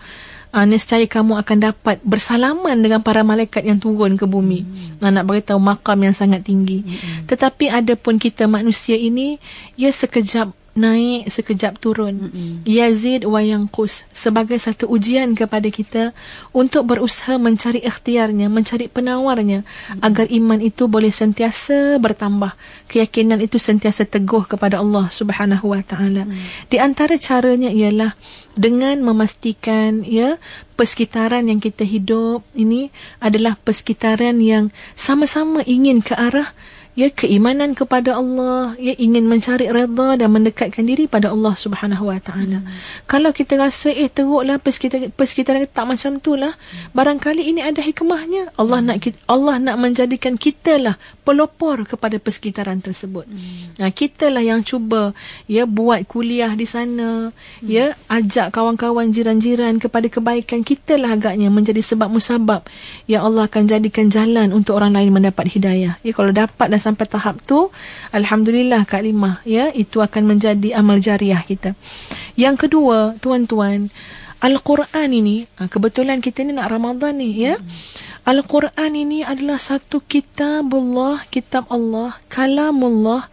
nescaya kamu akan dapat bersalaman dengan para malaikat yang turun ke bumi. Nak beritahu makam yang sangat tinggi. Tetapi ada pun kita manusia ini, ya, sekejap naik, sekejap turun. Yazid wa yanqus, sebagai satu ujian kepada kita untuk berusaha mencari ikhtiarnya, mencari penawarnya, agar iman itu boleh sentiasa bertambah, keyakinan itu sentiasa teguh kepada Allah Subhanahu wa taala. Di antara caranya ialah dengan memastikan, ya, persekitaran yang kita hidup ini adalah persekitaran yang sama-sama ingin ke arah, ya, keimanan kepada Allah, ya, ingin mencari redha dan mendekatkan diri pada Allah Subhanahu wa taala. Kalau kita rasa teruklah persekitaran kita tak macam itulah, barangkali ini ada hikmahnya. Allah nak menjadikan kita lah pelopor kepada persekitaran tersebut. Kitalah yang cuba, ya, buat kuliah di sana, ya, ajak kawan-kawan jiran-jiran kepada kebaikan. Kitalah agaknya menjadi sebab musabab, ya, Allah akan jadikan jalan untuk orang lain mendapat hidayah. Ya, kalau dapat dah sampai tahap tu, alhamdulillah Kak Limah, ya, itu akan menjadi amal jariah kita. Yang kedua, tuan-tuan, Al-Quran ini, kebetulan kita ni nak Ramadan ni, ya. Al-Quran ini adalah satu kitabullah, kitab Allah, kalamullah,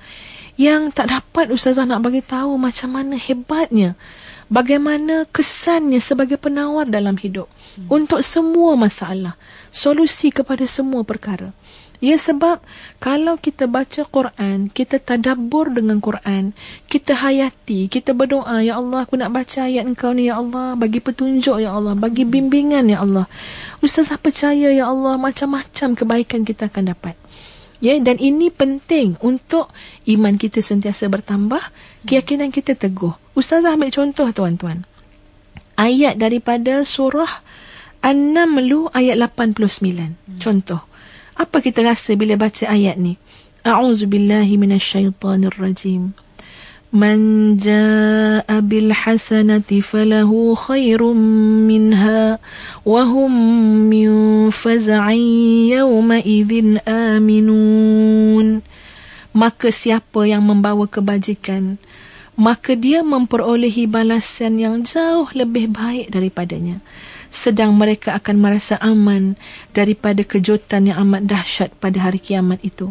yang tak dapat Ustazah nak bagi tahu macam mana hebatnya, bagaimana kesannya sebagai penawar dalam hidup untuk semua masalah, solusi kepada semua perkara. Ya, sebab kalau kita baca Quran, kita tadabbur dengan Quran, kita hayati, kita berdoa, ya Allah, aku nak baca ayat Engkau ni, ya Allah, bagi petunjuk, ya Allah, bagi bimbingan, ya Allah. Ustazah percaya, ya Allah, macam-macam kebaikan kita akan dapat. Ya, dan ini penting untuk iman kita sentiasa bertambah, keyakinan kita teguh. Ustazah ambil contoh, tuan-tuan. Ayat daripada surah An-Naml ayat 89. Contoh. Apa kita rasa bila baca ayat ni? A'udzubillahi minasyaitanir rajim. Man jaa'a bil hasanati falahu khairum minha wa hum min faz'in yawma idzin aminun. Maka siapa yang membawa kebajikan, maka dia memperolehi balasan yang jauh lebih baik daripadanya. Sedang mereka akan merasa aman daripada kejutan yang amat dahsyat pada hari kiamat itu.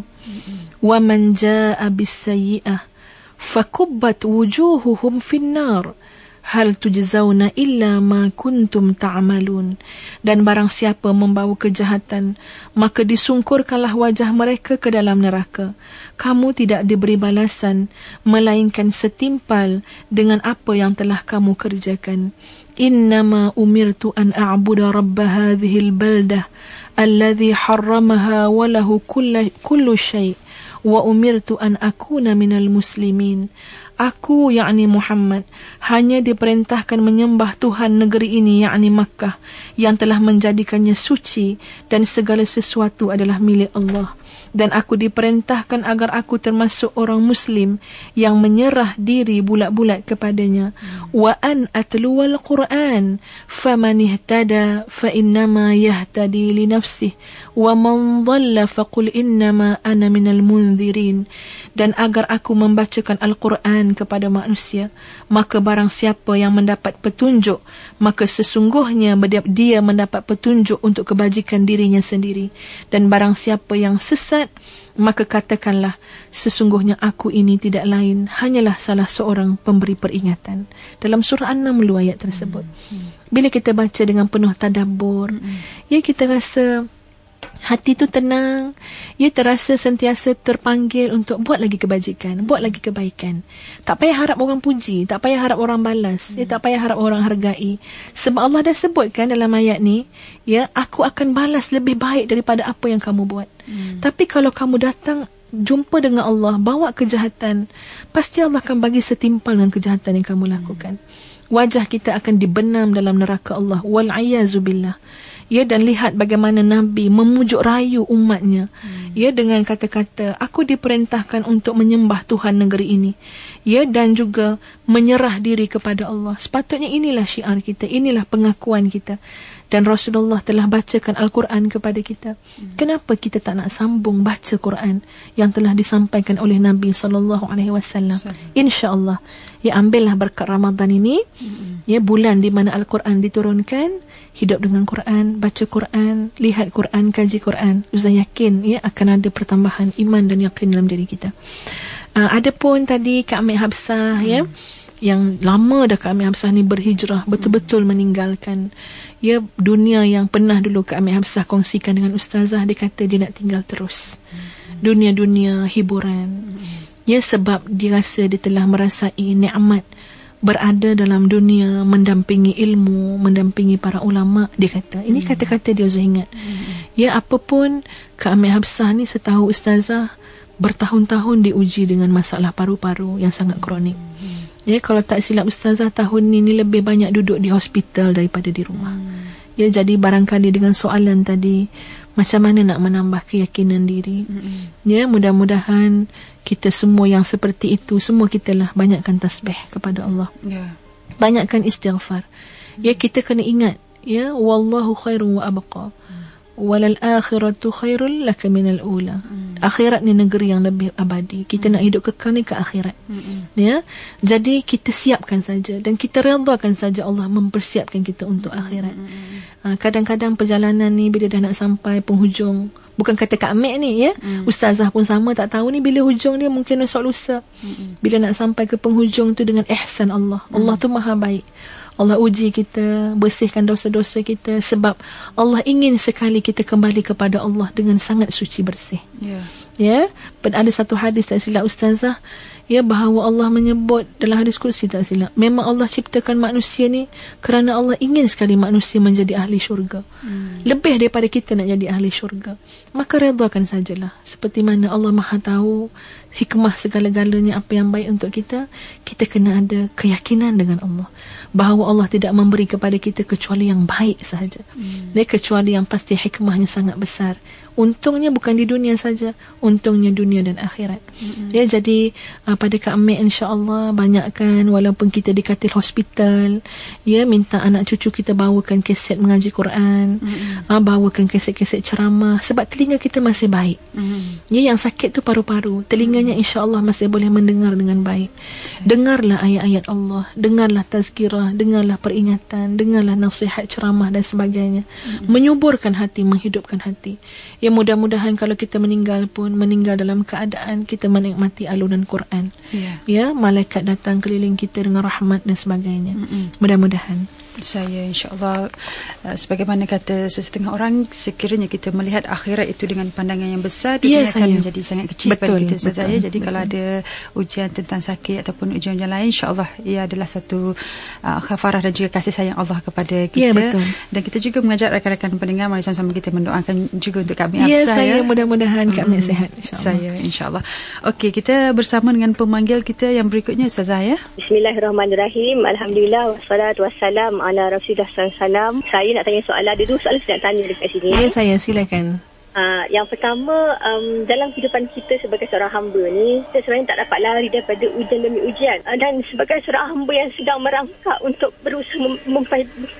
Wa man jaa'a bis-sayyi'ah fakubbat wujuhuhum fin-nar hal tujzauna illa ma kuntum ta'malun. Dan barang siapa membawa kejahatan, maka disungkurkanlah wajah mereka ke dalam neraka. Kamu tidak diberi balasan melainkan setimpal dengan apa yang telah kamu kerjakan. Innama umirtu an a'budu rabba hadhil baldah alladhi harramaha wa lahu kullu syai' wa umirtu an akuna minal muslimin. Aku, yakni Muhammad, hanya diperintahkan menyembah Tuhan negeri ini, yakni Makkah, yang telah menjadikannya suci dan segala sesuatu adalah milik Allah. Dan aku diperintahkan agar aku termasuk orang Muslim yang menyerah diri bulat-bulat kepadanya. Wa an atluwal Quran faman ihtada fa innama yahtadi li nafsihi wa man dhalla faqul innama ana minal munzirin. Dan agar aku membacakan Al-Quran kepada manusia, maka barang siapa yang mendapat petunjuk, maka sesungguhnya dia mendapat petunjuk untuk kebajikan dirinya sendiri. Dan barang siapa yang sesat, maka katakanlah, sesungguhnya aku ini tidak lain hanyalah salah seorang pemberi peringatan. Dalam surah An-Naml ayat tersebut. Bila kita baca dengan penuh tadabbur, ya, kita rasa Hati tu tenang, ia terasa sentiasa terpanggil untuk buat lagi kebajikan, buat lagi kebaikan. Tak payah harap orang puji, tak payah harap orang balas, tak payah harap orang hargai. Sebab Allah dah sebutkan dalam ayat ni, ya, aku akan balas lebih baik daripada apa yang kamu buat. Tapi kalau kamu datang jumpa dengan Allah, bawa kejahatan, pasti Allah akan bagi setimpal dengan kejahatan yang kamu lakukan. Wajah kita akan dibenam dalam neraka Allah. Wal'ayazubillah. Ya, dan lihat bagaimana Nabi memujuk rayu umatnya. Ya, dengan kata-kata, aku diperintahkan untuk menyembah Tuhan negeri ini. Ya, dan juga menyerah diri kepada Allah. Sepatutnya inilah syiar kita, inilah pengakuan kita. Dan Rasulullah telah bacakan Al-Quran kepada kita. Kenapa kita tak nak sambung baca Quran yang telah disampaikan oleh Nabi SAW? InsyaAllah, ya, ambillah berkat Ramadan ini, ya, bulan di mana Al-Quran diturunkan, hidup dengan Quran, baca Quran, lihat Quran, kaji Quran. Ustaz yakin, ya, akan ada pertambahan iman dan yakin dalam diri kita. Adapun tadi Kak Amir Habsah, ya, yang lama dah Kak Amir Habsah ni berhijrah, betul-betul meninggalkan, ya, dunia yang pernah dulu Kak Amir Habsah kongsikan dengan Ustazah. Dia kata dia nak tinggal terus dunia-dunia hiburan, ya, sebab dia rasa dia telah merasai nikmat berada dalam dunia, mendampingi ilmu, mendampingi para ulama. Dia kata, ini kata-kata dia, Ustaz ingat, ya, apapun Kak Amir Habsah ni, setahu Ustazah, bertahun-tahun diuji dengan masalah paru-paru yang sangat kronik. Ya, kalau tak silap Ustazah, tahun ni lebih banyak duduk di hospital daripada di rumah. Ya, jadi barangkali dengan soalan tadi, macam mana nak menambah keyakinan diri. Ya, mudah-mudahan kita semua yang seperti itu, semua kita lah banyakkan tasbih kepada Allah. Banyakkan istighfar. Ya, kita kena ingat, ya, wallahu khairun wa abqa. Walal akhiratu khairul laka minal ula. Akhirat ni negeri yang lebih abadi. Kita nak hidup kekal ni ke akhirat. Ya, jadi kita siapkan saja dan kita redakan saja Allah mempersiapkan kita untuk akhirat. Kadang-kadang perjalanan ni bila dah nak sampai penghujung, bukan kata Kak Mek ni, ya, Ustazah pun sama, tak tahu ni bila hujung dia, mungkin esok lusa. Bila nak sampai ke penghujung tu dengan ihsan Allah. Allah tu maha baik. Allah uji kita, bersihkan dosa-dosa kita, sebab Allah ingin sekali kita kembali kepada Allah dengan sangat suci bersih. Ya, ada satu hadis tak silap Ustazah, ya, bahawa Allah menyebut dalam hadis kursi tak silap, memang Allah ciptakan manusia ni kerana Allah ingin sekali manusia menjadi ahli syurga. Lebih daripada kita nak jadi ahli syurga. Maka redakan sajalah. Seperti mana Allah maha tahu hikmah segala-galanya, apa yang baik untuk kita. Kita kena ada keyakinan dengan Allah, bahawa Allah tidak memberi kepada kita kecuali yang baik sahaja. Kecuali yang pasti hikmahnya sangat besar. Untungnya bukan di dunia saja, untungnya dunia dan akhirat. Ya, jadi pada Kak Amir, insya-Allah banyakkan, walaupun kita di katil hospital, ya, minta anak cucu kita bawakan kaset mengaji Quran, bawakan kaset-kaset ceramah, sebab telinga kita masih baik. Ya, yang sakit tu paru-paru, telinganya insya-Allah masih boleh mendengar dengan baik. Dengarlah ayat-ayat Allah, dengarlah tazkirah, dengarlah peringatan, dengarlah nasihat ceramah dan sebagainya. Menyuburkan hati, menghidupkan hati. Ya, mudah-mudahan kalau kita meninggal pun meninggal dalam keadaan kita menikmati alunan Quran. Ya, malaikat datang keliling kita dengan rahmat dan sebagainya. Mudah-mudahan. Saya insya-Allah, sebagaimana kata sesetengah orang, sekiranya kita melihat akhirat itu dengan pandangan yang besar, dunia akan menjadi sangat kecil pada kita, Ustaz. Jadi kalau ada ujian tentang sakit ataupun ujian yang lain, insya-Allah ia adalah satu khafarah dan juga kasih sayang Allah kepada kita. Dan kita juga mengajak rakan-rakan pendengar, mari sama-sama kita mendoakan juga untuk Kak Amir Habsah. Saya mudah-mudahan Kak Amir sihat, insya-Allah. Saya insya-Allah. Okey, kita bersama dengan pemanggil kita yang berikutnya, Ustazah, ya. Bismillahirrahmanirrahim. Alhamdulillah wassalatu wassalam ala Rasulullah SAW. Saya nak tanya soalan. Ada dua soalan saya nak tanya dekat sini. Ya, saya silakan. Yang pertama, dalam kehidupan kita sebagai seorang hamba ni, kita sebenarnya tak dapat lari daripada ujian demi ujian. Dan sebagai seorang hamba yang sedang merangkak untuk berusaha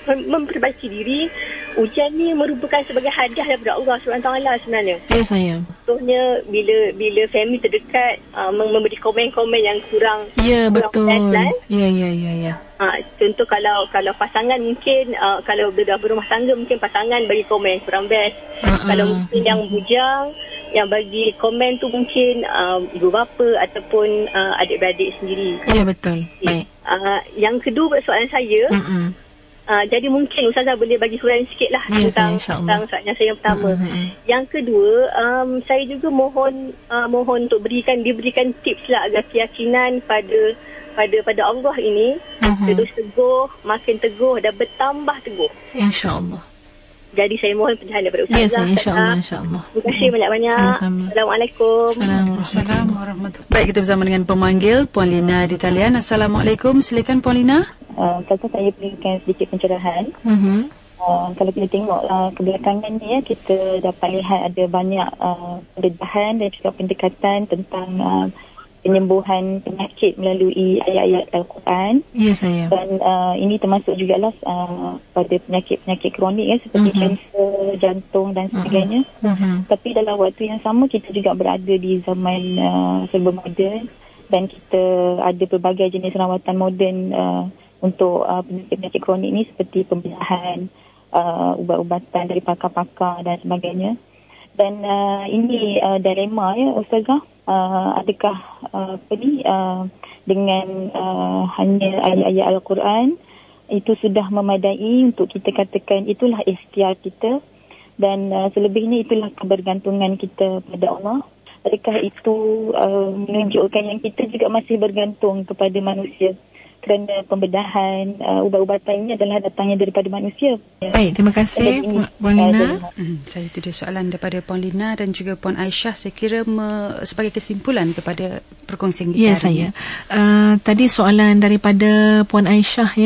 memperbaiki diri, ujian ni merupakan sebagai hadiah daripada Allah SWT sebenarnya. Ya, saya. Contohnya bila family terdekat memberi komen-komen yang kurang. Ya, betul. Ya. Contoh kalau pasangan mungkin kalau dah berumah tangga, mungkin pasangan bagi komen kurang best. Kalau mungkin yang bujang yang bagi komen tu mungkin ibu bapa ataupun adik-beradik sendiri. Ya, betul. Baik. Yang kedua soalan saya, Jadi mungkin Ustazah boleh bagi huraian sikit lah tentang soalan saya yang pertama. Yang kedua, saya juga mohon untuk diberikan tips lah agar keyakinan pada Allah ini terus teguh, makin teguh dan bertambah teguh. InsyaAllah. Jadi saya mohon pencerahan daripada Ustazah. InsyaAllah. Terima kasih banyak-banyak. Assalamualaikum. Assalamualaikum warahmatullahi. Baik, kita bersama dengan pemanggil Puan Lina di talian. Assalamualaikum. Silakan Puan Lina. Kalau saya berikan sedikit pencerahan. Kalau kita tengok kebelakangan ni kita dapat lihat ada banyak pendedahan dan juga pendekatan tentang penyembuhan penyakit melalui ayat-ayat Al-Quran. Ya, saya. Dan ini termasuk jugalah pada penyakit-penyakit kronik seperti kanser, jantung dan sebagainya. Tapi dalam waktu yang sama kita juga berada di zaman serba moden dan kita ada pelbagai jenis rawatan moden untuk penyakit-penyakit kronik ni seperti pembedahan, ubat-ubatan dari pakar-pakar dan sebagainya. Dan ini dilema Ustazah, adakah dengan hanya ayat-ayat Al-Quran itu sudah memadai untuk kita katakan itulah ikhtiar kita, dan selebihnya itulah kebergantungan kita pada Allah? Adakah itu menunjukkan yang kita juga masih bergantung kepada manusia? Kerana pembedahan ubat-ubatan ini adalah datangnya daripada manusia. Baik, terima kasih Puan Lina. Saya itu dia soalan daripada Puan Lina dan juga Puan Aisyah. Saya kira sebagai kesimpulan kepada perkongsian kita. Ya, saya. Tadi soalan daripada Puan Aisyah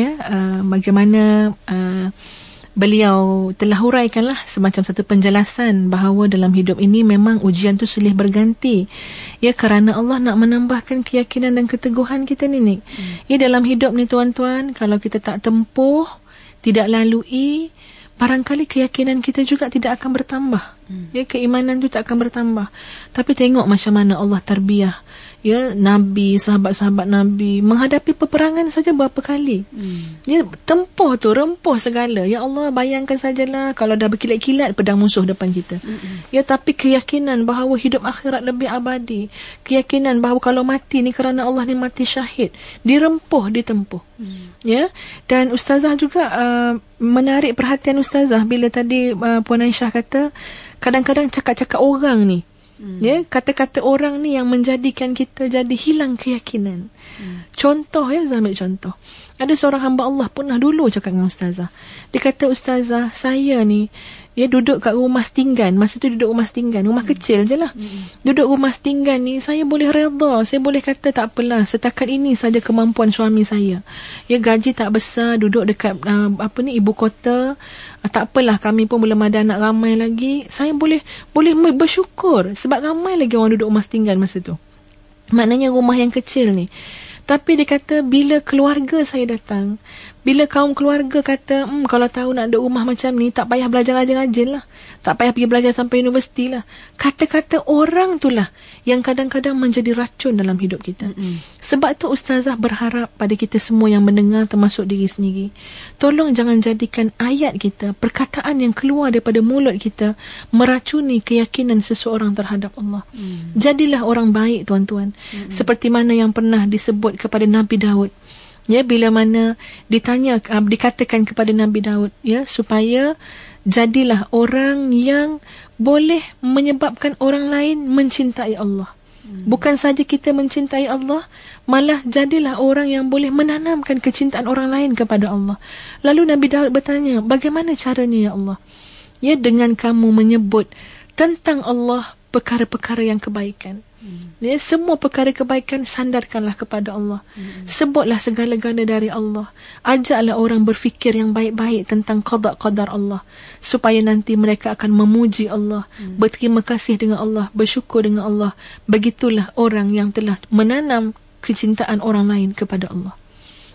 bagaimana beliau telah huraikanlah semacam satu penjelasan bahawa dalam hidup ini memang ujian tu silih berganti. Ya, kerana Allah nak menambahkan keyakinan dan keteguhan kita ni. Ya, dalam hidup ni tuan-tuan, kalau kita tak tempuh, tidak lalui, barangkali keyakinan kita juga tidak akan bertambah. Ya, keimanan tu tak akan bertambah. Tapi tengok macam mana Allah tarbiyah. Ya, Nabi, sahabat-sahabat Nabi menghadapi peperangan saja berapa kali. Ya, tempuh tu, rempuh segala. Ya Allah, bayangkan sajalah kalau dah berkilat-kilat pedang musuh depan kita. Ya, tapi keyakinan bahawa hidup akhirat lebih abadi. Keyakinan bahawa kalau mati ni kerana Allah ni mati syahid. Dirempuh, ditempuh. Ya, dan Ustazah juga menarik perhatian Ustazah bila tadi Puan Aisyah kata kadang-kadang cakap-cakap orang ni, ya, kata-kata orang ni yang menjadikan kita jadi hilang keyakinan. Contoh, Ustazah ambil contoh. Ada seorang hamba Allah pernah dulu cakap dengan Ustazah. Dia kata, Ustazah, saya ni duduk kat rumah setinggan. Masa tu duduk rumah setinggan, rumah kecil je lah. Duduk rumah setinggan ni, saya boleh redha. Saya boleh kata tak apalah, setakat ini saja kemampuan suami saya. Ya, gaji tak besar, duduk dekat ibu kota. Tak apalah, kami pun belum ada anak ramai lagi. Saya boleh bersyukur sebab ramai lagi orang duduk rumah setinggan masa tu. Maknanya rumah yang kecil ni. Tapi dia kata bila keluarga saya datang, bila kaum keluarga kata kalau tahu nak ada rumah macam ni, tak payah belajar rajin-rajin lah, tak payah pergi belajar sampai universiti lah. Kata-kata orang tu lah yang kadang-kadang menjadi racun dalam hidup kita. Sebab tu Ustazah berharap pada kita semua yang mendengar, termasuk diri sendiri, tolong jangan jadikan ayat kita, perkataan yang keluar daripada mulut kita meracuni keyakinan seseorang terhadap Allah. Jadilah orang baik, tuan-tuan. Seperti mana yang pernah disebut kepada Nabi Daud. Ya, bila mana dikatakan kepada Nabi Daud, ya, supaya jadilah orang yang boleh menyebabkan orang lain mencintai Allah. Bukan saja kita mencintai Allah, malah jadilah orang yang boleh menanamkan kecintaan orang lain kepada Allah. Lalu Nabi Daud bertanya, bagaimana caranya ya Allah? Ya, dengan kamu menyebut tentang Allah perkara-perkara yang kebaikan. Ya, semua perkara kebaikan sandarkanlah kepada Allah. Sebutlah segala-gala dari Allah. Ajaklah orang berfikir yang baik-baik tentang qada-qadar Allah, supaya nanti mereka akan memuji Allah, berterima kasih dengan Allah, bersyukur dengan Allah. Begitulah orang yang telah menanam kecintaan orang lain kepada Allah.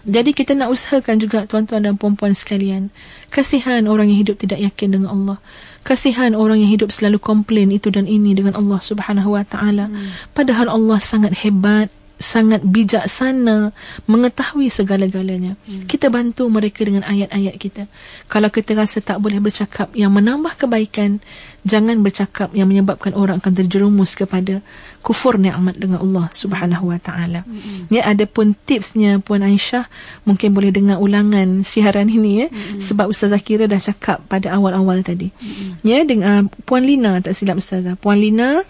Jadi kita nak usahakan juga, tuan-tuan dan puan-puan sekalian, kasihan orang yang hidup tidak yakin dengan Allah. Kasihan orang yang hidup selalu komplain itu dan ini dengan Allah Subhanahu wa ta'ala. Padahal Allah sangat hebat, sangat bijaksana, mengetahui segala-galanya. Kita bantu mereka dengan ayat-ayat kita. Kalau kita rasa tak boleh bercakap yang menambah kebaikan, jangan bercakap yang menyebabkan orang akan terjerumus kepada kufur nikmat dengan Allah Subhanahu wa taala. Ya, ada pun tipsnya Puan Aisyah, mungkin boleh dengar ulangan siaran ini ya, sebab Ustazah kira dah cakap pada awal-awal tadi. Ya, dengan Puan Lina, tak silap Ustazah. Puan Lina,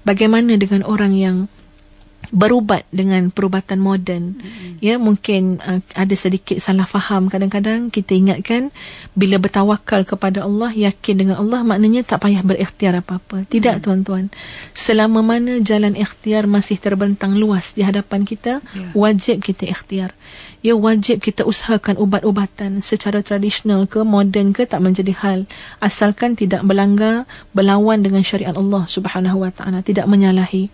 bagaimana dengan orang yang berubat dengan perubatan moden? Ya, mungkin ada sedikit salah faham. Kadang-kadang kita ingatkan bila bertawakal kepada Allah, yakin dengan Allah, maknanya tak payah berikhtiar apa-apa. Tidak tuan-tuan. Selama mana jalan ikhtiar masih terbentang luas di hadapan kita, wajib kita ikhtiar. Ya, wajib kita usahakan ubat-ubatan secara tradisional ke moden ke, tak menjadi hal, asalkan tidak melanggar, berlawan dengan syariat Allah Subhanahu wa taala, tidak menyalahi.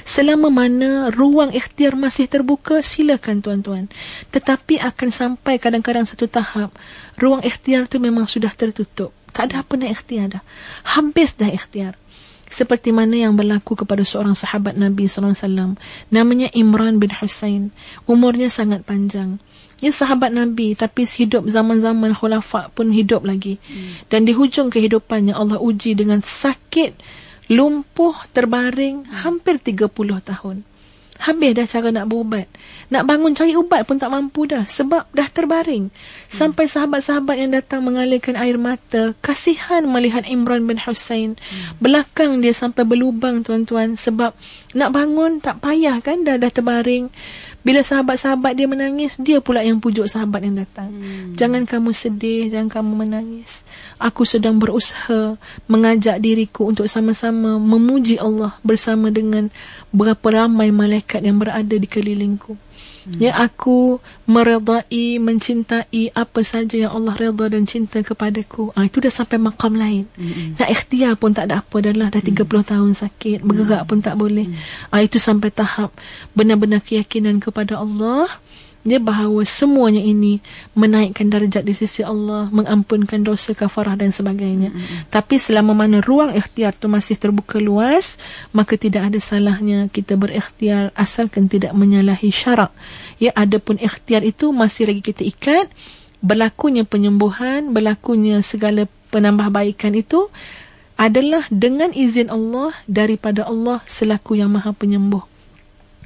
Selama mana ruang ikhtiar masih terbuka, silakan tuan-tuan. Tetapi akan sampai kadang-kadang satu tahap ruang ikhtiar tu memang sudah tertutup, tak ada apa nak ikhtiar dah, habis dah ikhtiar. Seperti mana yang berlaku kepada seorang sahabat Nabi SAW, namanya Imran bin Husain. Umurnya sangat panjang. Ya, sahabat Nabi, tapi hidup zaman-zaman khulafa pun hidup lagi. Dan di hujung kehidupannya Allah uji dengan sakit, lumpuh, terbaring hampir 30 tahun. Habis dah cara nak berubat. Nak bangun cari ubat pun tak mampu dah, sebab dah terbaring. Sampai sahabat-sahabat yang datang mengalirkan air mata, kasihan melihat Imran bin Husain. Belakang dia sampai berlubang tuan-tuan, sebab nak bangun tak payah kan, dah terbaring. Bila sahabat-sahabat dia menangis, dia pula yang pujuk sahabat yang datang. Jangan kamu sedih, jangan kamu menangis. Aku sedang berusaha mengajak diriku untuk sama-sama memuji Allah bersama dengan berapa ramai malaikat yang berada di kelilingku. Ya, aku meredai, mencintai apa saja yang Allah redha dan cinta kepadaku. Itu dah sampai maqam lain. Nak ikhtiar pun tak ada apa dah lah. Dah 30 tahun sakit, bergerak pun tak boleh. Itu sampai tahap benar-benar keyakinan kepada Allah, dia bahawa semuanya ini menaikkan darjat di sisi Allah, mengampunkan dosa, kafarah dan sebagainya. Tapi selama mana ruang ikhtiar tu masih terbuka luas, maka tidak ada salahnya kita berikhtiar, asalkan tidak menyalahi syarak. Ya, adapun ikhtiar itu masih lagi kita ikat, berlakunya penyembuhan, berlakunya segala penambahbaikan itu adalah dengan izin Allah, daripada Allah selaku yang Maha Penyembuh.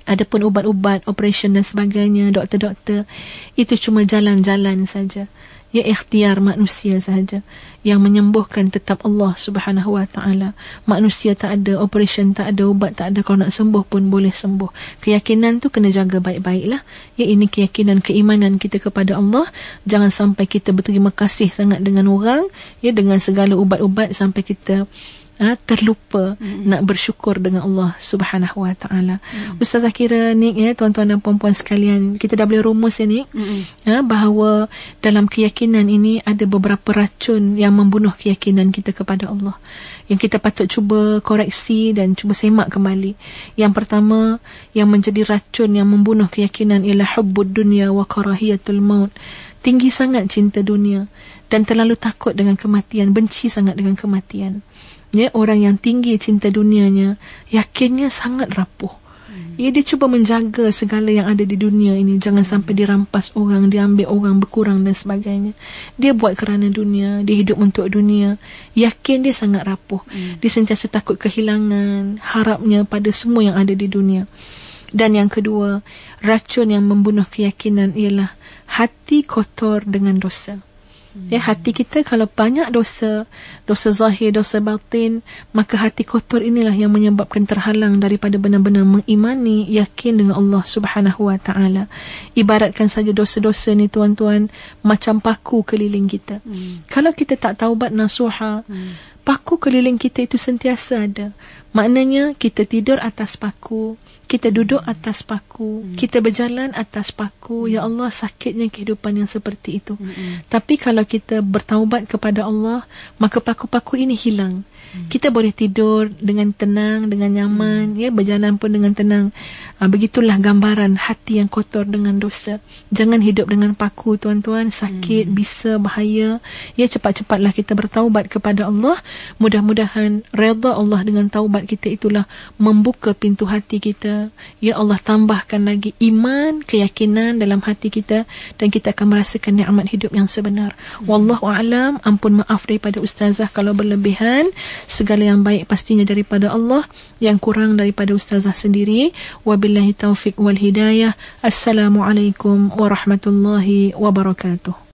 Adapun ubat-ubat, operation dan sebagainya, doktor-doktor, itu cuma jalan-jalan saja. Ya, ikhtiar manusia saja. Yang menyembuhkan tetap Allah Subhanahu wa taala. Manusia tak ada, operation tak ada, ubat tak ada. Kalau nak sembuh pun boleh sembuh. Keyakinan tu kena jaga baik-baiklah. Ya, ini keyakinan, keimanan kita kepada Allah. Jangan sampai kita berterima kasih sangat dengan orang, ya, dengan segala ubat-ubat, sampai kita terlupa nak bersyukur dengan Allah Subhanahu wa taala. Ustazah kira ni, ya, tuan-tuan dan puan-puan sekalian, kita dah boleh rumus ya ni, bahawa dalam keyakinan ini ada beberapa racun yang membunuh keyakinan kita kepada Allah, yang kita patut cuba koreksi dan cuba semak kembali. Yang pertama, yang menjadi racun yang membunuh keyakinan ialah hubbud dunya wa karahiyatul maut. Tinggi sangat cinta dunia dan terlalu takut dengan kematian, benci sangat dengan kematian. Ya, orang yang tinggi cinta dunianya, yakinnya sangat rapuh. Ya, dia cuba menjaga segala yang ada di dunia ini, jangan sampai dirampas orang, diambil orang, berkurang dan sebagainya. Dia buat kerana dunia, dia hidup untuk dunia. Yakin dia sangat rapuh. Dia sentiasa takut kehilangan, harapnya pada semua yang ada di dunia. Dan yang kedua, racun yang membunuh keyakinan ialah hati kotor dengan dosa. Ya, hati kita kalau banyak dosa, dosa zahir, dosa batin, maka hati kotor inilah yang menyebabkan terhalang daripada benar-benar mengimani, yakin dengan Allah Subhanahu wa taala. Ibaratkan saja dosa-dosa ni tuan-tuan macam paku keliling kita. Kalau kita tak taubat nasuha, paku keliling kita itu sentiasa ada. Maknanya kita tidur atas paku, kita duduk atas paku, kita berjalan atas paku. Ya Allah, sakitnya kehidupan yang seperti itu. Tapi kalau kita bertaubat kepada Allah, maka paku-paku ini hilang. Kita boleh tidur dengan tenang, dengan nyaman, ya, berjalan pun dengan tenang. Begitulah gambaran hati yang kotor dengan dosa. Jangan hidup dengan paku tuan-tuan, sakit, bisa, bahaya. Ya, cepat-cepatlah kita bertaubat kepada Allah. Mudah-mudahan redha Allah dengan taubat kita itulah membuka pintu hati kita, kita. Ya Allah, tambahkan lagi iman, keyakinan dalam hati kita, dan kita akan merasakan nikmat hidup yang sebenar. Wallahu a'lam. Ampun maaf daripada ustazah kalau berlebihan. Segala yang baik pastinya daripada Allah, yang kurang daripada ustazah sendiri. Wabillahi taufiq wal hidayah. Assalamualaikum warahmatullahi wabarakatuh.